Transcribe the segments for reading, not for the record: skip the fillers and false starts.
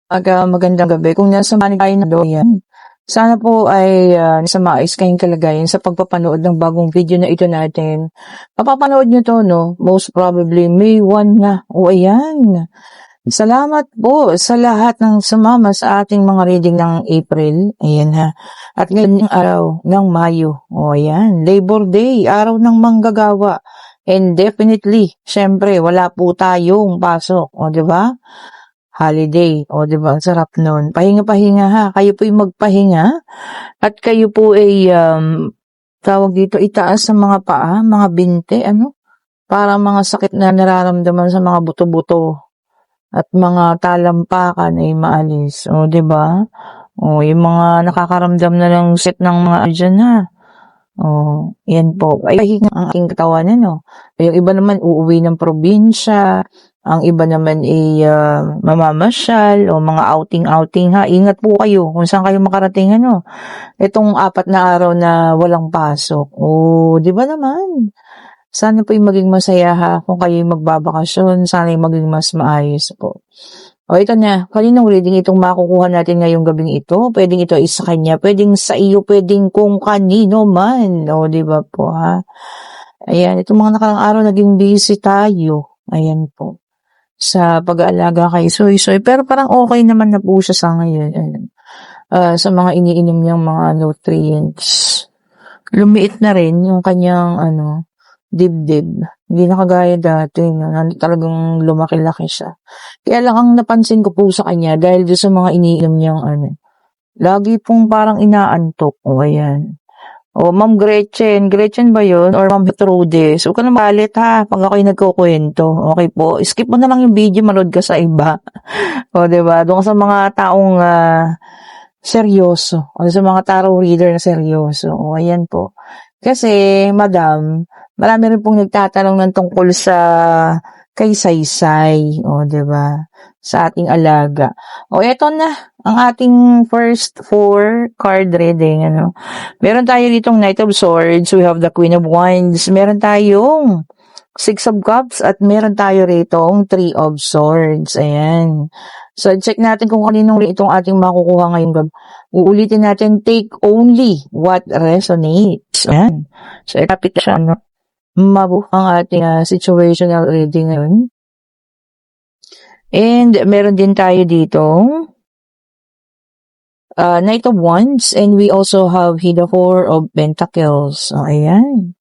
Magandang gabi. Kung nasa manig tayo na yan, sana po ay nasa maayos kayong kalagayan sa pagpapanood ng bagong video na ito natin. Mapapanood nyo to, no? Most probably May 1 na. O ayan. Salamat po sa lahat ng sumama sa ating mga reading ng April. Ayan ha. At ngayon yung araw ng Mayo. O ayan. Labor Day, araw ng manggagawa. And definitely, syempre, wala po tayong pasok. O diba? Holiday. O, diba? Ang sarap nun. Pahinga-pahinga ha. Kayo po'y magpahinga. At kayo po ay, tawag dito, itaas sa mga paa, mga binte, para mga sakit na nararamdaman sa mga buto-buto at mga talampakan ay maalis. O, diba? O, yung mga nakakaramdam na ng set ng mga dyan ha. O, yan po. Ay, pahinga ang aking katawan, Yung iba naman, uuwi ng probinsya. Ang iba naman ay mamamasyal o mga outing-outing ha. Ingat po kayo kung saan kayo makarating itong 4 na araw na walang pasok. O, di ba naman? Sana po yung maging masaya ha kung kayo magbabakasyon. Sana yung maging mas maayos po. O, ito na. Kaninong reading itong makukuha natin ngayong gabing ito? Pwedeng ito ay sa kanya. Pwedeng sa iyo. Pwedeng kung kanino man. O, di ba po ha? Ayan. Itong mga nakarang araw naging busy tayo. Ayan po. Sa pag-aalaga kay Soy. Pero parang okay naman na po siya sa ngayon. Sa mga iniinom niyang mga nutrients. Lumiit na rin yung kanyang dibdib. Hindi na kagaya dati. Talagang lumaki-laki siya. Kaya lang ang napansin ko po sa kanya dahil doon sa mga iniinom niyang lagi pong parang inaantok. O ayan. O, Ma'am Gretchen. Gretchen ba yun? Or Ma'am Trude? So, huwag ka na malit ha, pag ako'y nagkukwento. Okay po. Skip mo na lang yung video, manood ka sa iba. O, diba? Doon ka sa mga taong seryoso. O, sa mga tarot reader na seryoso. O, ayan po. Kasi, madam, marami rin pong nagtatanong ng tungkol sa kay Saysay. O, diba? Sa ating alaga. O, eto na. Ang ating first 4 card reading, Meron tayo ditong Knight of Swords, we have the Queen of Wands, meron tayong 6 of Cups, at meron tayo ritong 3 of Swords. Ayan. So, check natin kung kaninong itong ating makukuha ngayong gabi. Uulitin natin, take only what resonates. Ayan. So, itapit siya, mabuh ang ating situational reading ngayon. And, meron din tayo ditong Knight of Wands, and we also have the 4 of Pentacles. So, ayan.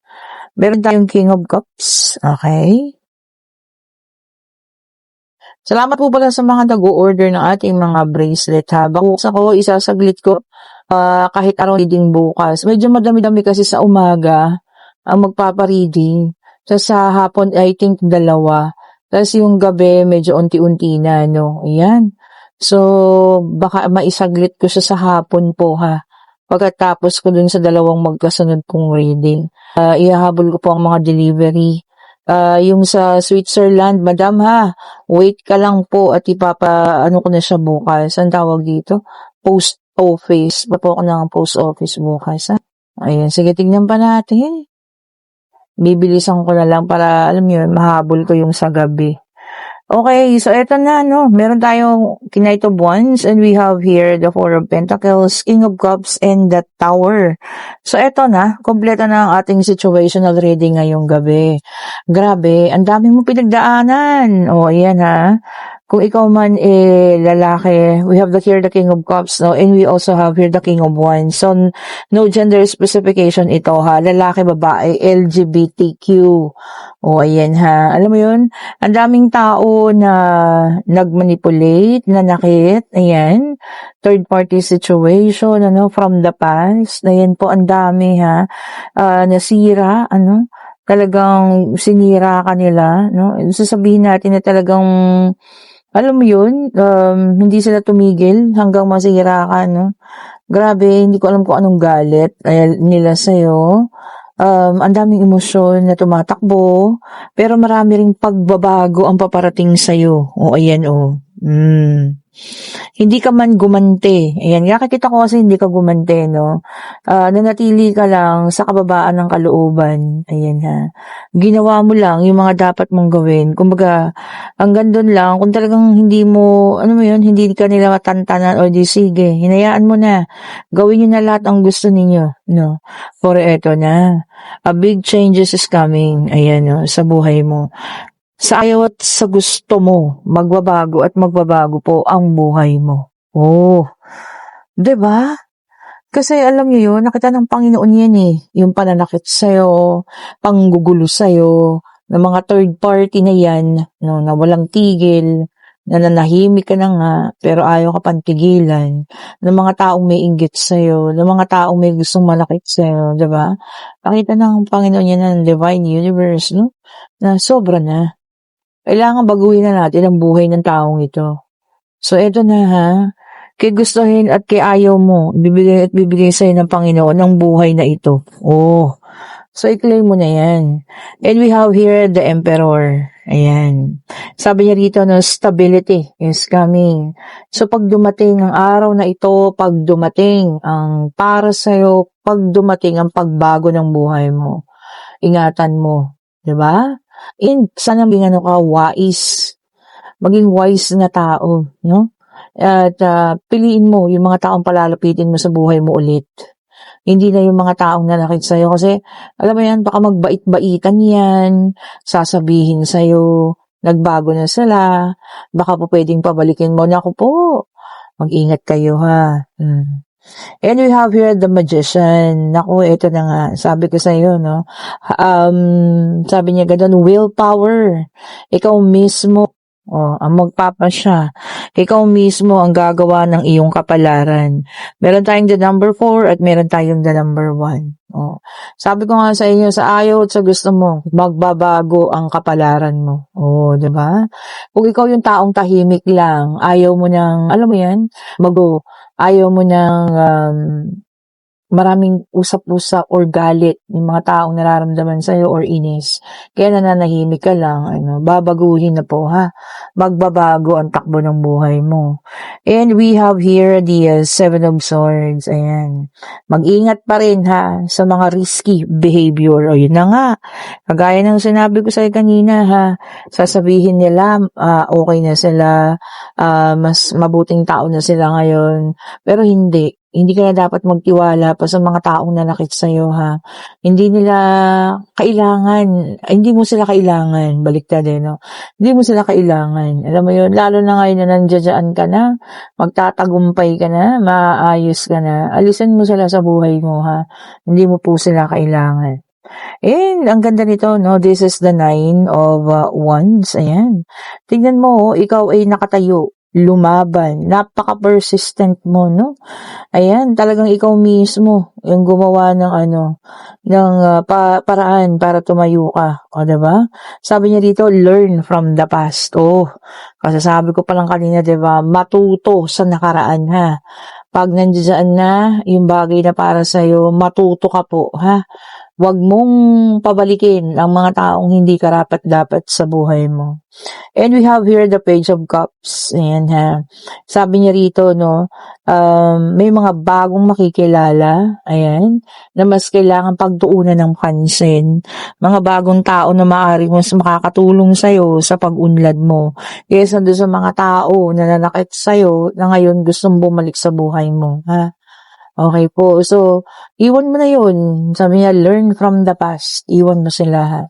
Meron tayong King of Cups. Okay. Salamat po pala sa mga nag-o-order ng ating mga bracelet ha. Bakuksa ko, isasaglit ko kahit araw reading bukas. Medyo madami-dami kasi sa umaga ang magpapareading. Sa hapon, I think 2. Tapos yung gabi, medyo unti-unti na, Ayan. So, baka maisaglit ko siya sa hapon po ha. Pagkatapos ko dun sa 2 magkasunod kong reading. Ihahabol ko po ang mga delivery. Yung sa Switzerland, madam ha, wait ka lang po at ko na siya bukas. Ang tawag dito? Post office. Papo ko ng post office bukas ha. Ayan, sige, tignan pa natin. Bibilisan ko na lang para, alam niyo, mahabol ko yung sa gabi. Okay, so eto na, meron tayong Knight of Wands, and we have here the 4 of Pentacles, King of Cups, and the Tower. So eto na, kompleto na ang ating situational reading ngayong gabi. Grabe, ang dami mo pinagdaanan. O, ayan ha. Kung ikaw man lalaki, we have here the King of Cups, and we also have here the King of Wands. So, no gender specification ito ha. Lalaki, babae, LGBTQ. O, ayan ha. Alam mo yun? Ang daming tao na nagmanipulate, nanakit, ayan. Third party situation, from the past. Ayan po, ang dami ha. Nasira, talagang sinira kanila, Sasabihin natin na talagang, alam mo yun, hindi sila tumigil hanggang masira ka, Grabe, hindi ko alam kung anong galit nila sa'yo. Ang daming emosyon na tumatakbo, pero marami ring pagbabago ang paparating sa'yo. O, ayan, o. Hindi ka man gumante. Ayan, nakikita ko kasi hindi ka gumante, no? Nanatili ka lang sa kababaan ng kalooban. Ayan ha. Ginawa mo lang yung mga dapat mong gawin. Kumbaga, hanggang doon lang, kung talagang hindi mo, ano mo yun, hindi ka nila matantanan o di sige, hinayaan mo na. Gawin nyo na lahat ang gusto ninyo, no? For eto na. A big changes is coming. Ayan, no, sa buhay mo. Sa ayaw at sa gusto mo, magbabago at magbabago po ang buhay mo. Oh, 'di ba? Kasi alam niyo 'yun, nakita ng Panginoon 'yan eh, yung pananakit sa'yo, panggugulo sa'yo, ng mga third party na 'yan, no, na walang tigil, na nanahimik ka na nga, pero ayaw ka pang tigilan, ng mga taong may inggit sa'yo, ng mga taong may gustong manakit sa'yo, 'di ba? Nakita ng Panginoon 'yan ng divine universe, no, na sobra na. Kailangan baguhin na natin ang buhay ng taong ito. So, eto na ha. Kay gustuhin at kay ayaw mo, bibigay at bibigay sa'yo ng Panginoon ang buhay na ito. Oh. So, i-claim mo na yan. And we have here the Emperor. Ayan. Sabi niya rito, no, stability is coming. So, pag dumating ang araw na ito, pag dumating ang para sa'yo, pag dumating ang pagbago ng buhay mo, ingatan mo. Diba? And sana maging wise. Maging wise na tao, no? At piliin mo yung mga taong palalapitin mo sa buhay mo ulit. Hindi na yung mga taong nanakit sa'yo kasi, alam mo yan, baka magbait-baitan yan, sasabihin sa'yo, nagbago na sila, baka po pwedeng pabalikin mo. Naku po, mag-ingat kayo ha. And we have here the magician. Naku, ito na nga. Sabi ko sa iyo, no? Sabi niya ganun, willpower. Ikaw mismo, ang magpapasya. Ikaw mismo ang gagawa ng iyong kapalaran. Meron tayong the number 4 at meron tayong the number 1. Sabi ko nga sa inyo, sa ayaw at sa gusto mo, magbabago ang kapalaran mo. Di ba? Kung ikaw yung taong tahimik lang, ayaw mo nang, alam mo yan, ayaw mo ng maraming usap-usap or galit yung mga taong nararamdaman sa'yo or inis. Kaya nananahimik ka lang, babaguhin na po ha. Magbabago ang takbo ng buhay mo. And we have here the 7 of Swords. Ayan. Mag-ingat pa rin ha sa mga risky behavior. O yun na nga. Kagaya ng sinabi ko sa'yo kanina ha. Sasabihin nila, okay na sila, mas mabuting tao na sila ngayon. Pero hindi. Hindi ka na dapat magtiwala pa sa mga taong nanakit sa'yo, ha. Hindi nila kailangan, hindi mo sila kailangan, baliktad no? Hindi mo sila kailangan. Alam mo yun, lalo na ngayon na nandiyan ka na, magtatagumpay ka na, maayos ka na, alisin mo sila sa buhay mo, ha. Hindi mo po sila kailangan. And ang ganda nito, no? This is the 9 of Wands. Ayan. Tingnan mo, ikaw ay nakatayo, lumaban, napaka-persistent mo, no? Ayan, talagang ikaw mismo yung gumawa ng paraan para tumayo ka. O, diba? Sabi niya dito, learn from the past. Kasi sabi ko palang kanina, diba? Matuto sa nakaraan, ha? Pag nandiyan na yung bagay na para sa'yo, matuto ka po, ha? Huwag mong pabalikin ang mga taong hindi karapat-dapat sa buhay mo. And we have here the Page of Cups. Ayan ha. Sabi niya rito, no, may mga bagong makikilala, ayan, na mas kailangan pagtuunan ng pansin. Mga bagong tao na maaari mas makakatulong sa'yo sa pag-unlad mo. Kaysa doon sa mga tao na nanakit sa'yo na ngayon gustong bumalik sa buhay mo. Ha? Okay po. So, iwan mo na yun. Sabi niya, learn from the past. Iwan mo sila ha.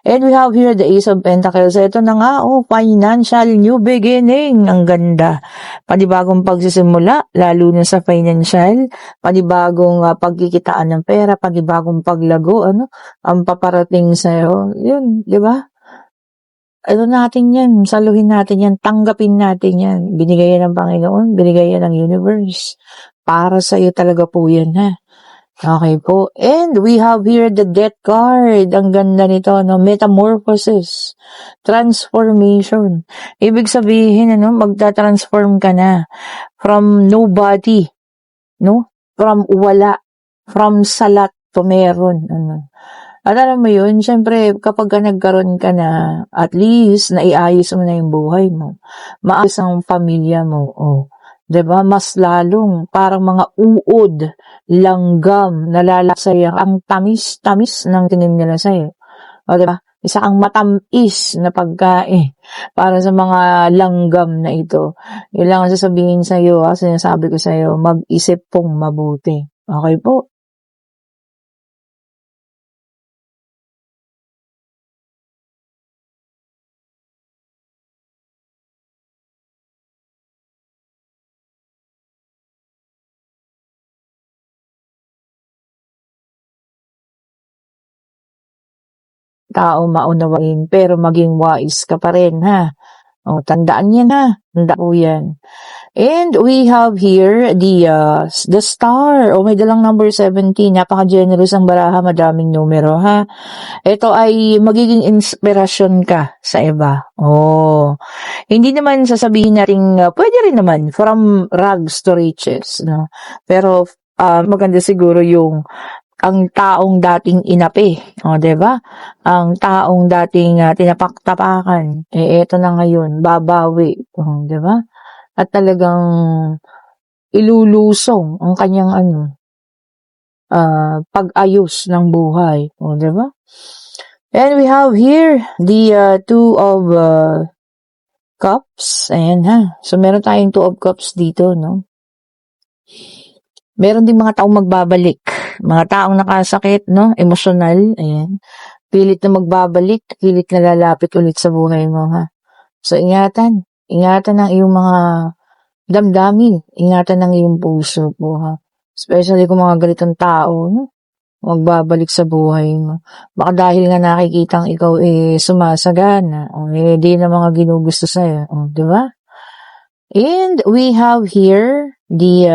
And we have here the Ace of Pentacles. Ito na nga, financial new beginning. Ang ganda. Panibagong pagsisimula, lalo na sa financial. Panibagong pagkikitaan ng pera, panibagong paglago, ang paparating sa'yo. Yun, di ba? Natin yan, saluhin natin yan, tanggapin natin yan. Binigay yan ng Panginoon, binigay yan ng universe. Para sa iyo talaga po yan, ha? Okay po. And we have here the Death card. Ang ganda nito, no? Metamorphosis. Transformation. Ibig sabihin, magta-transform ka na. From nobody, no? From wala. From salat to meron, At alam mo yun, syempre kapag ka nagkaroon ka na, at least naiayos mo na yung buhay mo, maayos ang pamilya mo, oh. 'Di ba? Mas lalong parang mga uod, langgam, nalalaksayan, ang tamis-tamis ng tingin nila sa'yo. O, 'di ba? Isa kang matamis na pagkain para sa mga langgam na ito. Yun lang ang sasabihin sa'yo, sinasabi ko sa'yo, mag-isip pong mabuti. Okay po? Tao maunawain, pero maging wais ka pa rin, ha? O, tandaan yan, ha? Tanda po yan. And we have here the star. Oh, may dalang number 17. Napaka-generous ang baraha, madaming numero, ha? Ito ay magiging inspirasyon ka sa iba. Oh, hindi naman sasabihin natin, pwede rin naman, from rags to riches, no? Pero, maganda siguro yung ang taong dating inapi, o, 'di ba? Ang taong dating tinapak-tapakan, eto na ngayon, babawi, 'di ba? At talagang ilulusong ang kanyang pag-ayos ng buhay, o, 'di ba? And we have here the two of cups. Ayan, ha. So meron tayong two of cups dito, no? Meron ding mga taong magbabalik, mga taong nakasakit, no? Emosyonal, ayan. Pilit na magbabalik, pilit na lalapit ulit sa buhay mo, ha. So ingatan ang iyong mga damdamin, ingatan ang iyong puso po, ha. Especially kung mga ganitong tao, no? Magbabalik sa buhay mo. Baka dahil nga nakikitang ikaw sumasagana, o di na mga ginugusto sa'yo, o, di ba? And we have here the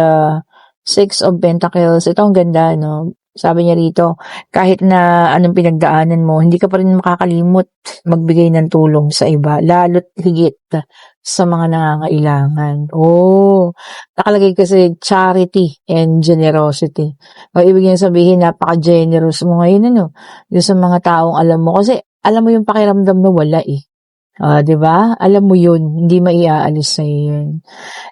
Six of Pentacles. Ito ang ganda, no? Sabi niya rito, kahit na anong pinagdaanan mo, hindi ka pa rin makakalimot magbigay ng tulong sa iba, lalo't higit sa mga nangangailangan. Oh, nakalagay kasi charity and generosity. O, ibig niya sabihin, napaka-generous mo ngayon, yung sa mga taong alam mo. Kasi, alam mo yung pakiramdam na wala, eh. 'Di ba? Alam mo yun, hindi maiaalis sa'yo yun.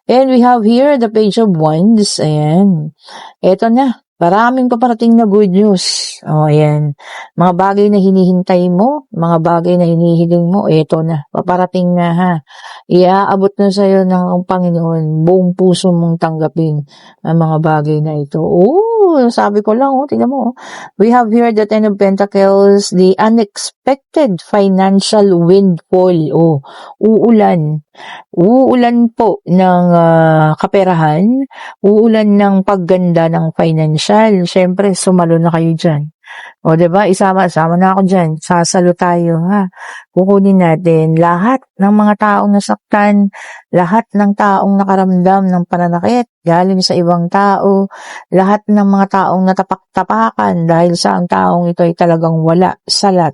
And we have here the Page of Wands. Ayan. Eto na. Maraming paparating na good news. Ayan. Mga bagay na hinihintay mo, mga bagay na hinihiling mo, eto na. Paparating na, ha. Iaabot na sa'yo ng Panginoon. Buong puso mong tanggapin ang mga bagay na ito. Sabi ko lang, tingnan mo. We have here the Ten of Pentacles, the unexpected financial windfall. Uulan. Uulan po ng kaperahan, uulan ng pagganda ng financial. Siyempre, sumalo na kayo dyan. O, 'di ba? Sama na ako dyan. Sasalo tayo, ha. Kukunin natin lahat ng mga taong nasaktan, lahat ng taong nakaramdam ng pananakit galing sa ibang tao, lahat ng mga taong natapak-tapakan dahil sa ang taong ito ay talagang wala, salat.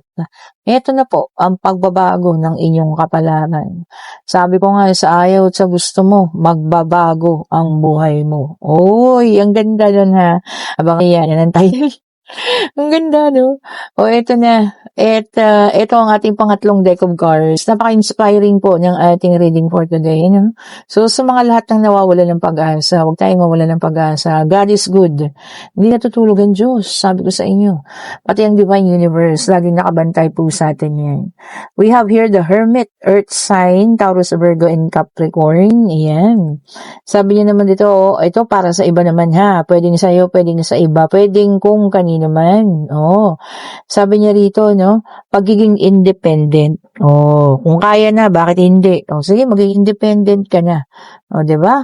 Ito na po ang pagbabago ng inyong kapalaran. Sabi ko nga, sa ayaw at sa gusto mo, magbabago ang buhay mo. Oy, ang ganda nun, ha. Abang yan tayo. Ang ganda, no? Eto na. Ito ang ating pangatlong deck of cards. Napaka-inspiring po ng ating reading for today. No? So, sa mga lahat ng nawawala ng pag-asa, huwag tayong mawala ng pag-asa. God is good. Hindi natutulog ang Diyos, sabi ko sa inyo. Pati ang Divine Universe, laging nakabantay po sa atin yan. We have here the Hermit, Earth sign, Taurus, Virgo, and Capricorn. Ayan. Sabi niya naman dito, ito para sa iba naman, ha. Pwedeng sa'yo, pwedeng sa iba, pwedeng kung kanino naman. Sabi niya rito, no, pagiging independent. Kung kaya na, bakit hindi? Sige, maging independent ka na. 'Di ba?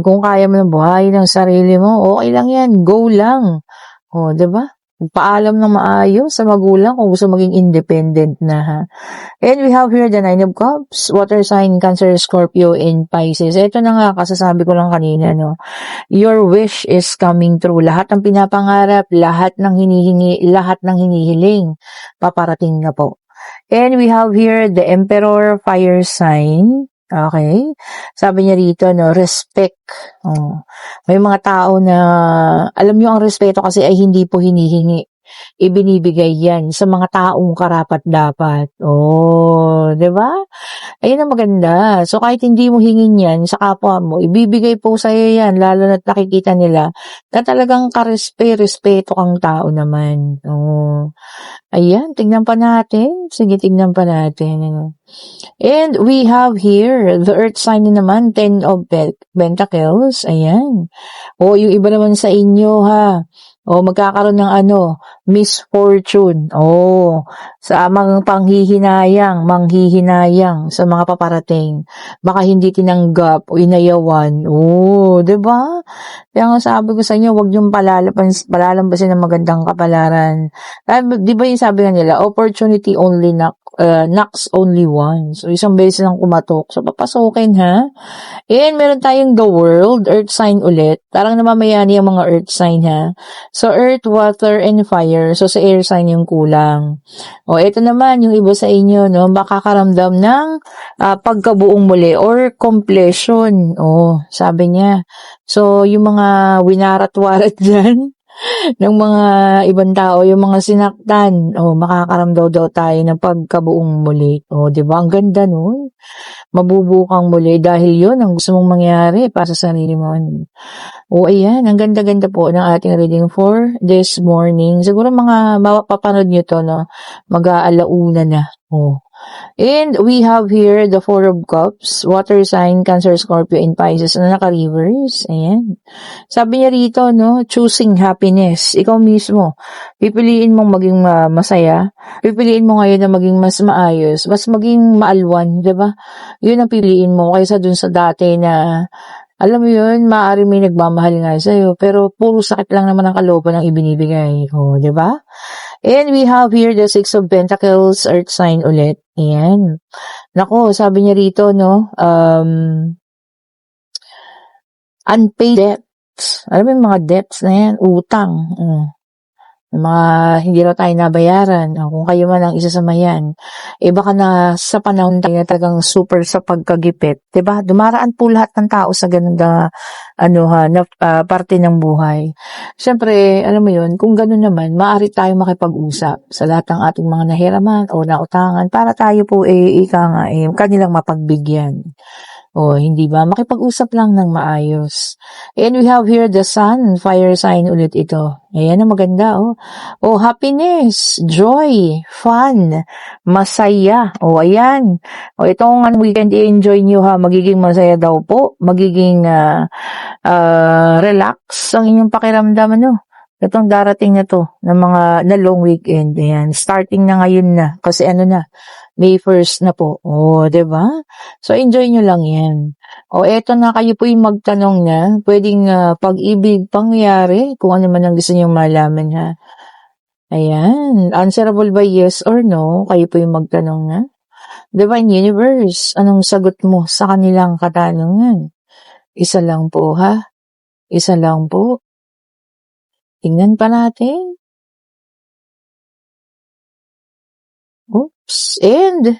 Kung kaya mo ng buhay ng sarili mo, okay lang yan. Go lang. 'Di ba? Paalam ng maayos sa magulang kung gusto maging independent na, ha. And we have here the Nine of Cups, water sign, Cancer, Scorpio, and Pisces. Ito na nga, kasasabi ko lang kanina, no. Your wish is coming true. Lahat ng pinapangarap, lahat ng hinihingi, lahat ng hinihiling, paparating na po. And we have here the Emperor, fire sign. Okay? Sabi niya rito, no, respect. May mga tao na, alam nyo, ang respeto kasi ay hindi po hinihingi. ibinibigay yan sa mga taong karapat-dapat. Oh, 'di ba? Ayun ang maganda. So, kahit hindi mo hingin yan sa kapwa mo, ibibigay po sa'yo yan, lalo na't nakikita nila na talagang respeto kang tao naman. Oh. Ayan, tignan pa natin. Sige, tignan pa natin. And we have here, the earth sign na naman, 10 of Pentacles. Ayan. O, yung iba naman sa inyo, ha. O, magkakaroon ng misfortune. O, sa mga manghihinayang sa mga paparating. Baka hindi tinanggap o inayawan. O, 'di ba? Kaya nga sabi ko sa inyo, huwag niyong palalambasin ng magandang kapalaran. 'Di ba yung sabi nga nila, opportunity only knocks only once. So, isang beses lang kumatok. So, papasukin, ha? And meron tayong the world, earth sign ulit. Parang namamayani ang mga earth sign, ha? So, earth, water, and fire. So, sa air sign yung kulang. O, ito naman, yung iba sa inyo, no? Makakaramdam ng pagkabuong muli or completion. O, sabi niya. So, yung mga winarat-warat dyan, ng mga ibang tao, yung mga sinaktan, makakaramdaw daw tayo ng pagkabuong muli. O, di ba? Ang ganda nun. Mabubukang muli dahil yun ang gusto mong mangyari para sa sarili mo. O, ayan. Ang ganda-ganda po ng ating reading for this morning. Siguro mga mapapanood nyo to, no? Mag-aalauna na. O. And we have here the Four of Cups, water sign, Cancer, Scorpio, and Pisces na naka-reverse. Ayan. Sabi niya rito, no, choosing happiness. Ikaw mismo, pipiliin mong maging masaya. Pipiliin mo ngayon na maging mas maayos, mas maging maalwan, 'di ba? 'Yun ang piliin mo kaysa dun sa dati na alam mo yun, maaari may nagmamahal nga sa'yo, pero puro sakit lang naman ang kalooban ang ibinibigay. O, di ba? And we have here the Six of Pentacles, earth sign ulit. Ayan. Nako, sabi niya rito, no, unpaid debts. Alam mo yung mga debts na yan, utang. Yung mga hindi raw tayo nabayaran. Kung kayo man ang isa sa mayan, baka na sa panahon tayo talagang super sa pagkagipit. Diba? Dumaraan po lahat ng tao sa ganun na, parte ng buhay. Siyempre, alam mo yun, kung ganun naman, maaari tayo makipag-usap sa lahat ng ating mga nahiraman o nautangan para tayo po kanilang mapagbigyan. O, hindi ba? Makipag-usap lang ng maayos. And we have here the sun, fire sign ulit ito. Ayan ang maganda, oh. Oh, happiness, joy, fun, masaya. Oh, ayan. Oh, itong weekend i-enjoy nyo, ha. Magiging masaya daw po. Magiging relax ang inyong pakiramdam, Itong darating na to, na long weekend. Ayan. Starting na ngayon na. Kasi May 1st na po. Oh, 'di ba? So enjoy nyo lang 'yan. Eto na, kayo po yung magtanong na, pwedeng pag-ibig pangyari, kung ano man ang gusto niyo malaman, ha. Ayan, answerable by yes or no, kayo po yung magtanong na. Divine Universe, anong sagot mo sa kanilang katanungan? Isa lang po, ha? Isa lang po. Tingnan pa natin. Oops, and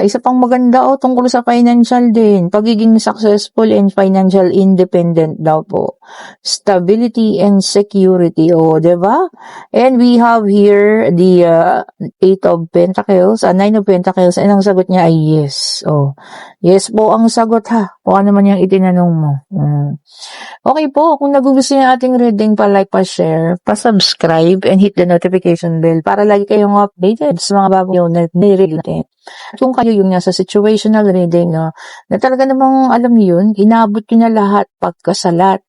isa pang maganda tungkol sa financial din. Pagiging successful and financial independent daw po. Stability and security. Diba? And we have here the 8 of Pentacles, 9 of Pentacles, and ang sagot niya ay yes. Yes po ang sagot, ha. Kung ano man yung itinanong mo. Okay po, kung nagugustuhan yung ating reading, pa-like, pa-share, pa-subscribe, and hit the notification bell para lagi kayong updated sa mga bagong na nire-read natin. Kung kayo yung nasa situational reading, na talaga namang alam niyo yun, inabot nyo na lahat pagkasalat.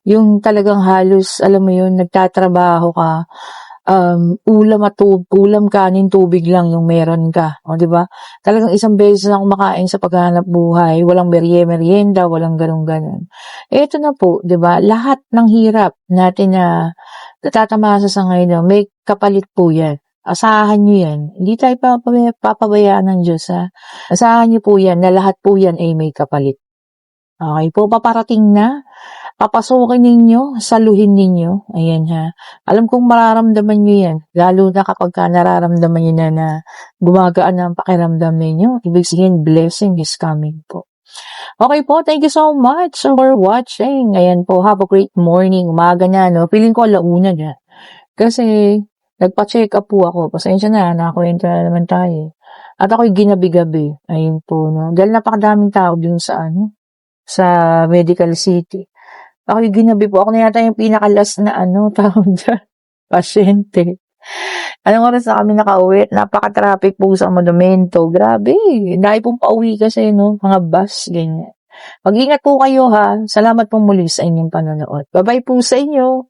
Yung talagang halos, alam mo yun, nagtatrabaho ka, ulam, kanin, tubig lang yung meron ka. O, diba? Talagang isang beses na kumakain sa paghahanap buhay, walang merienda, walang ganun-ganun. Ito na po, diba? Lahat ng hirap natin na natatamasa sa ngayon, may kapalit po yan. Asahan nyo yan. Hindi tayo papabayaan ng Diyos, ha. Asahan nyo po yan na lahat po yan ay may kapalit. Okay po, paparating na. Papasukin ninyo, saluhin ninyo. Ayan, ha. Alam kong mararamdaman nyo yan. Lalo na kapag nararamdaman nyo na gumagaan ang pakiramdam ninyo. Ibig sabihin, blessing is coming po. Okay po, thank you so much for watching. Ayan po, have a great morning. Umaga na, Feeling ko alauna na. Kasi nagpa-check up po ako. Pasensya na, nakakuwento na naman tayo. At ako'y ginabi-gabi. Ayun po, no. Dahil napakadaming tao dun sa sa Medical City. Ako'y ginabi po. Ako na yata yung pinaka-last na tawag dyan, pasyente. Anong oras na kami nakauwi? Napaka-traffic po sa Monumento. Grabe. Dahil pong pauwi kasi, no? Mga bus, ganyan. Mag-ingat po kayo, ha. Salamat po muli sa inyong panonood. Bye-bye po sa inyo.